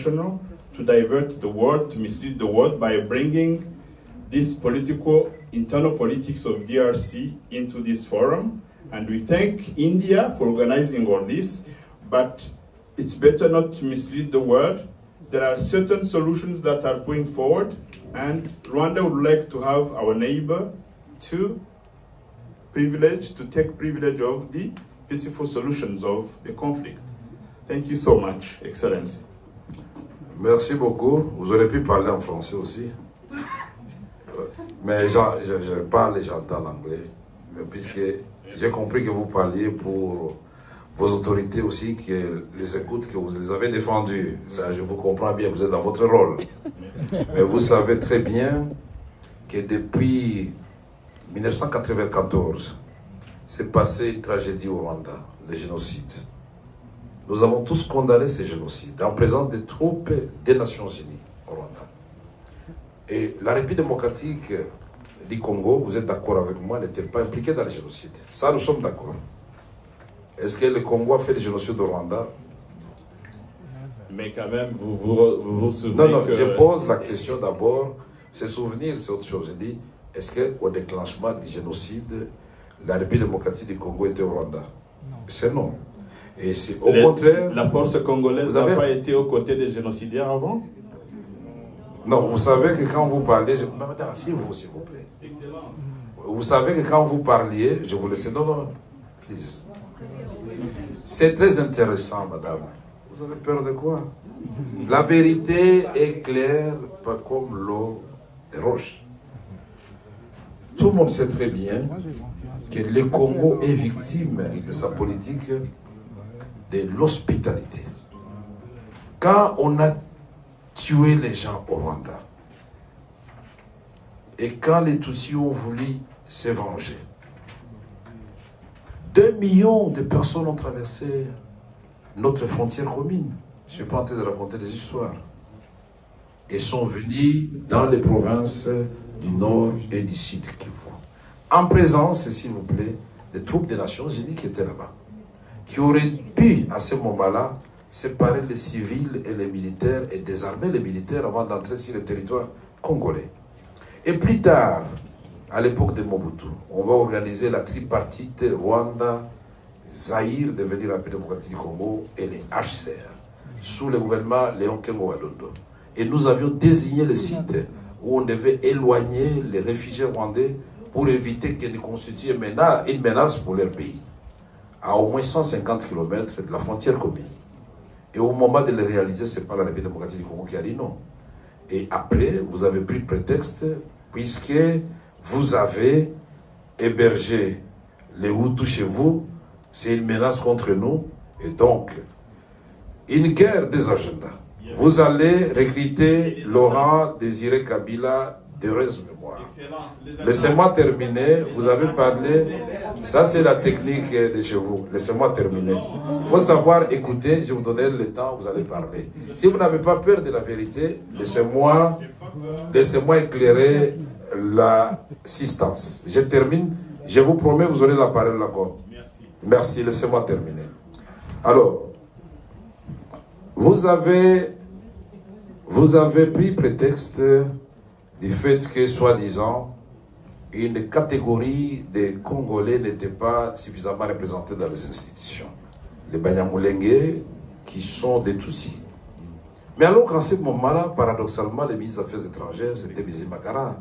intentional to divert the world, to mislead the world by bringing this internal politics of DRC into this forum. And we thank India for organizing all this, but it's better not to mislead the world. There are certain solutions that are going forward, and Rwanda would like to have our neighbor to take privilege of the peaceful solutions of the conflict. Thank you so much, Excellency. Merci beaucoup. Vous aurez pu parler en français aussi. Mais je parle et j'entends l'anglais. Mais puisque j'ai compris que vous parliez pour vos autorités aussi, que les écoutent, que vous les avez défendues. Ça, je vous comprends bien, vous êtes dans votre rôle. Mais vous savez très bien que depuis 1994, s'est passé une tragédie au Rwanda, le génocide. Nous avons tous condamné ce génocide en présence des troupes des Nations Unies au Rwanda. Et la République démocratique du Congo, vous êtes d'accord avec moi, n'était pas impliquée dans le génocide. Ça, nous sommes d'accord. Est-ce que le Congo a fait le génocide au Rwanda? Mais quand même, vous souvenez Non, que... je pose la question d'abord. Se souvenir, c'est autre chose. Je dis, est-ce qu'au déclenchement du génocide, la République démocratique du Congo était au Rwanda? C'est non. Et c'est au contraire... La force congolaise n'a pas été aux côtés des génocidaires avant? Non, vous savez que quand vous parlez... Madame, s'il vous plaît. Vous savez que quand vous parliez, je vous laisse... Non, please. C'est très intéressant, madame. Vous avez peur de quoi? La vérité est claire, pas comme l'eau des roches. Tout le monde sait très bien que le Congo est victime de sa politique de l'hospitalité. Quand on a tué les gens au Rwanda, et quand les Tutsis ont voulu se venger, 2 millions de personnes ont traversé notre frontière commune. Je ne suis pas en train de raconter des histoires. Et sont venus dans les provinces du Nord et du Sud Kivu. En présence, s'il vous plaît, des troupes des Nations Unies qui étaient là-bas. Qui auraient pu, à ce moment-là, séparer les civils et les militaires et désarmer les militaires avant d'entrer sur le territoire congolais. Et plus tard, à l'époque de Mobutu, on va organiser la tripartite Rwanda, Zaïre, devenir la République démocratique du Congo, et les HCR, sous le gouvernement Léon Kengo-Wadondo. Et nous avions désigné le site où on devait éloigner les réfugiés rwandais pour éviter qu'ils ne constituent une menace pour leur pays, à au moins 150 km de la frontière commune. Et au moment de le réaliser, ce n'est pas la République démocratique du Congo qui a dit non. Et après, vous avez pris prétexte, puisque vous avez hébergé les Hutus chez vous, c'est une menace contre nous, et donc, une guerre des agendas. Vous allez recruter Laurent Désiré Kabila d'heureuse mémoire. Laissez-moi terminer, vous avez parlé, ça c'est la technique de chez vous, laissez-moi terminer. Il faut savoir écouter, je vous donnerai le temps, vous allez parler. Si vous n'avez pas peur de la vérité, laissez-moi éclairer l'assistance. Je termine, je vous promets, vous aurez la parole encore. Merci, laissez-moi terminer. Alors, vous avez pris prétexte du fait que, soi-disant, une catégorie de Congolais n'était pas suffisamment représentée dans les institutions. Les Banyamulenge, qui sont des Tutsis. Mais alors qu'en ce moment-là, paradoxalement, les ministres des Affaires étrangères, c'était Bizimakara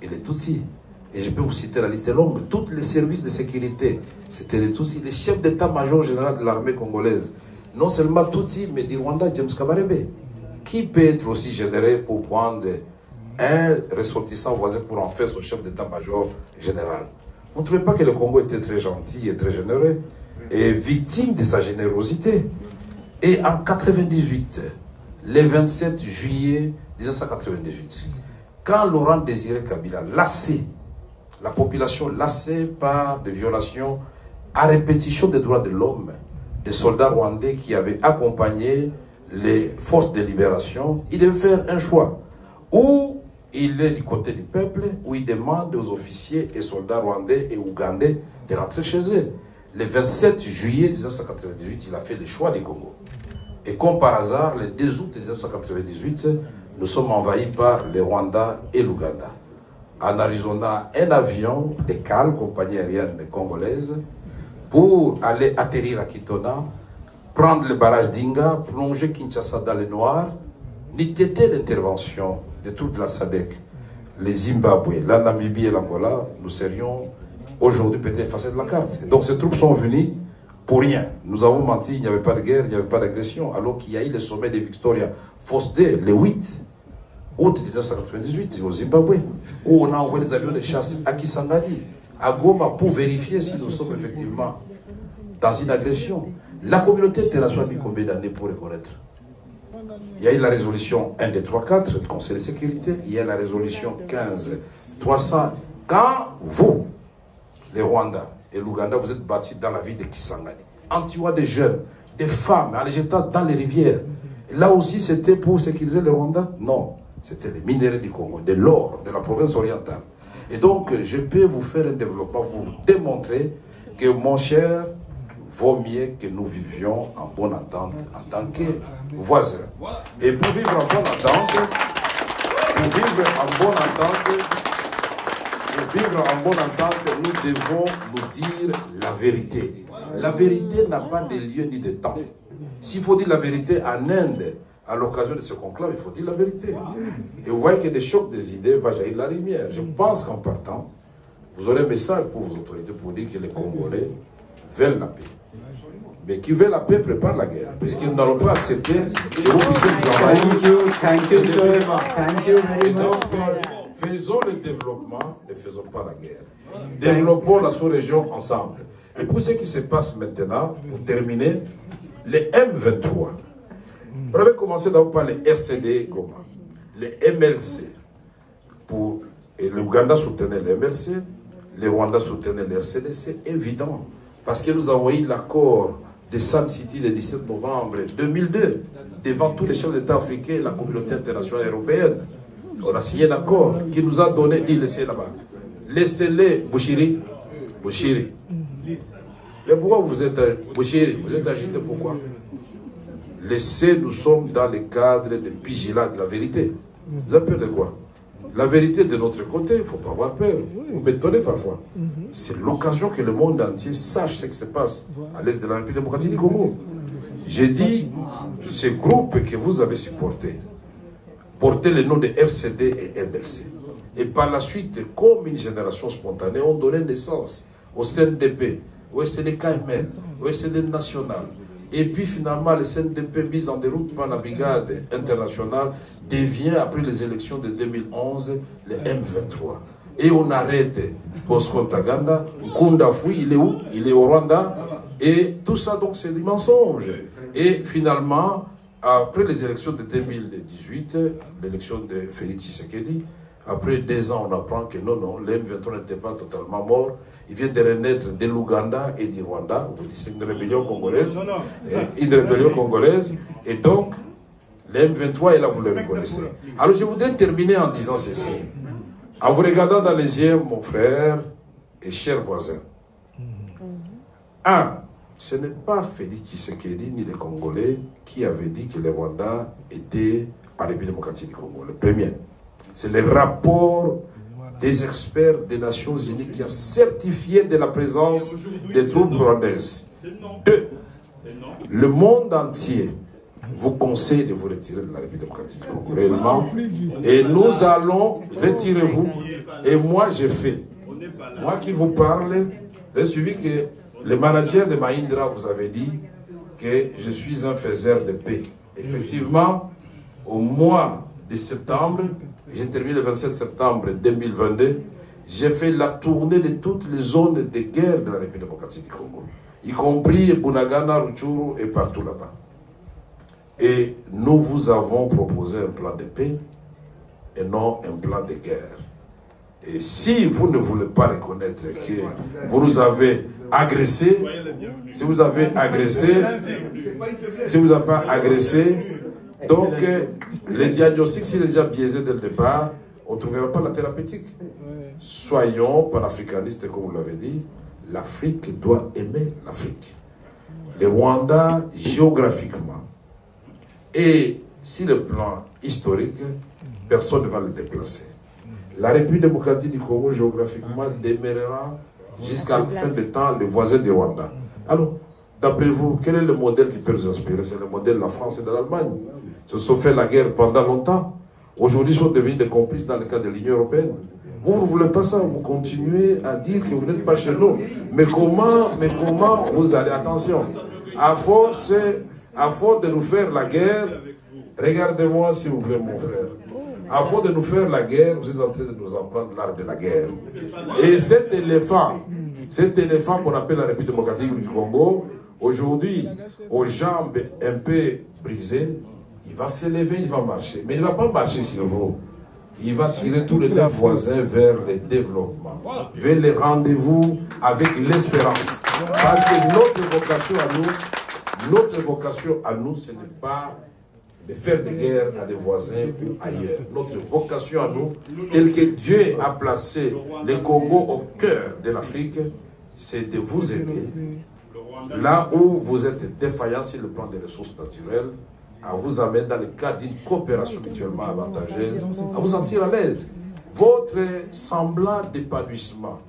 et les Tutsis. Et je peux vous citer, la liste est longue. Tous les services de sécurité, c'était les Tutsis. Les chefs d'état-major général de l'armée congolaise, non seulement Tutsis, mais du Rwanda, James Kabarebe. Qui peut être aussi généreux pour prendre un ressortissant voisin pour en faire son chef d'état-major général? On ne trouvait pas que le Congo était très gentil et très généreux et victime de sa générosité. Et en 1998, le 27 juillet 1998, quand Laurent Désiré Kabila, lassé, la population lassée par des violations à répétition des droits de l'homme, des soldats rwandais qui avaient accompagné les forces de libération, il devait faire un choix. Ou il est du côté du peuple, ou il demande aux officiers et soldats rwandais et ougandais de rentrer chez eux. Le 27 juillet 1998, il a fait le choix du Congo. Et comme par hasard, le 2 août 1998, nous sommes envahis par le Rwanda et l'Ouganda. En Arizona, un avion de CAL, compagnie aérienne congolaise, pour aller atterrir à Kitona, prendre le barrage d'Inga, plonger Kinshasa dans le noir, n'eût été l'intervention de toute la SADC, les Zimbabwe, la Namibie et l'Angola, nous serions aujourd'hui peut-être effacés de la carte. Donc ces troupes sont venues pour rien. Nous avons menti, il n'y avait pas de guerre, il n'y avait pas d'agression, alors qu'il y a eu le sommet de Victoria Falls-Day, le 8 août 1998, au Zimbabwe, où on a envoyé des avions de chasse à Kisangani, à Goma, pour vérifier si nous sommes effectivement dans une agression. La communauté internationale a mis combien d'années pour reconnaître? Il y a eu la résolution 1234 du Conseil de sécurité, il y a la résolution 15300. Quand vous, les Rwandais et l'Ouganda, vous êtes battus dans la ville de Kisangani, en tuant des jeunes, des femmes, en les jetant dans les rivières, là aussi c'était pour sécuriser les Rwandais? Non, c'était les minéraux du Congo, de l'or, de la province orientale. Et donc, je peux vous faire un développement pour vous démontrer que, mon cher, vaut mieux que nous vivions en bonne entente en tant que voisins. Et pour vivre en bonne entente, nous devons nous dire la vérité. La vérité n'a pas de lieu ni de temps. S'il faut dire la vérité en Inde, à l'occasion de ce conclave, il faut dire la vérité. Et vous voyez que des chocs des idées va jaillir la lumière. Je pense qu'en partant, vous aurez un message pour vos autorités pour dire que les Congolais veulent la paix. Mais qui veut la paix prépare la guerre, parce qu'ils n'auront pas accepté que vous puissiez travailler. Thank you so much. Thank you very much. Donc, faisons le développement, ne faisons pas la guerre. Développons la sous-région ensemble. Et pour ce qui se passe maintenant, pour terminer, les M23. On avait commencé d'abord par les RCD Goma, les MLC. Et l'Ouganda soutenait les MLC, les Rwandais soutenaient les RCD, c'est évident. Parce que nous avons eu l'accord de Sun City le 17 novembre 2002, devant tous les chefs d'État africains et la communauté internationale européenne. On a signé un accord qui nous a donné, dit laissez là-bas. Laissez-les, Bouchiri. Mais pourquoi vous êtes Bouchiri? Vous êtes agité pourquoi? Laissez, nous sommes dans le cadre de vigilant de la vérité. Vous avez peur de quoi? La vérité de notre côté, il ne faut pas avoir peur. Vous m'étonnez parfois. C'est l'occasion que le monde entier sache ce qui se passe à l'est de la République démocratique du Congo. J'ai dit, ce groupe que vous avez supporté, portait le nom de RCD et MLC. Et par la suite, comme une génération spontanée, ont donné naissance au CNDP, au SNDKML, au SND national. Et puis finalement, le CNDP mis en déroute par la brigade internationale devient, après les élections de 2011, le M23. Et on arrête Bosco Ntaganda, Nkunda Fui, il est où? Il est au Rwanda. Et tout ça, donc, c'est des mensonges. Et finalement, après les élections de 2018, l'élection de Félix Tshisekedi, après 2 ans, on apprend que non, le M23 n'était pas totalement mort. Il vient de renaître de l'Ouganda et du Rwanda. C'est une rébellion congolaise. Et donc, le M23 est là, vous le reconnaissez. Alors, je voudrais terminer en disant ceci. En vous regardant dans les yeux, mon frère et cher voisin. 1. Ce n'est pas Félix Tshisekedi ni les Congolais qui avaient dit que le Rwanda était en République démocratique du Congo. Le premier. C'est le rapport des experts des Nations Unies qui a certifié de la présence des troupes rwandaises. 2. Le monde entier vous conseille de vous retirer de la République démocratique du Congo réellement. Et nous allons, retirez-vous. Et moi, j'ai fait. Moi qui vous parle, j'ai suivi que le manager de Mahindra vous avait dit que je suis un faiseur de paix. Effectivement, au mois de septembre, j'ai terminé le 27 septembre 2022, j'ai fait la tournée de toutes les zones de guerre de la République démocratique du Congo, y compris Bunagana, Rutshuru et partout là-bas. Et nous vous avons proposé un plan de paix et non un plan de guerre. Et si vous ne voulez pas reconnaître que vous nous avez agressés, si vous avez pas agressé, donc le diagnostic, s'il est déjà biaisé dès le départ, on ne trouvera pas la thérapeutique. Soyons panafricanistes, comme vous l'avez dit, l'Afrique doit aimer l'Afrique. Le Rwanda, géographiquement, Et sur le plan historique, personne ne va le déplacer. La République démocratique du Congo, géographiquement, demeurera jusqu'à la fin des temps le voisin du Rwanda. Alors, d'après vous, quel est le modèle qui peut nous inspirer? C'est le modèle de la France et de l'Allemagne. Ils se sont fait la guerre pendant longtemps. Aujourd'hui, ils sont devenus des complices dans le cadre de l'Union européenne. Vous ne voulez pas ça, vous continuez à dire que vous n'êtes pas chez nous. Mais comment vous allez, attention, à force de nous faire la guerre, regardez-moi s'il vous plaît mon frère, à force de nous faire la guerre, vous êtes en train de nous apprendre l'art de la guerre. Et cet éléphant qu'on appelle la République démocratique du Congo, aujourd'hui, aux jambes un peu brisées, il va s'élever, il va marcher. Mais il ne va pas marcher sur vous. Il va tirer tous les deux voisins vers le développement, vers les rendez-vous avec l'espérance. Parce que notre vocation à nous, ce n'est pas de faire des guerres à des voisins ou ailleurs. Notre vocation à nous, telle que Dieu a placé le Congo au cœur de l'Afrique, c'est de vous aider. Là où vous êtes défaillant sur le plan des ressources naturelles, à vous amener dans le cadre d'une coopération mutuellement avantageuse, à vous sentir à l'aise. Votre semblant d'épanouissement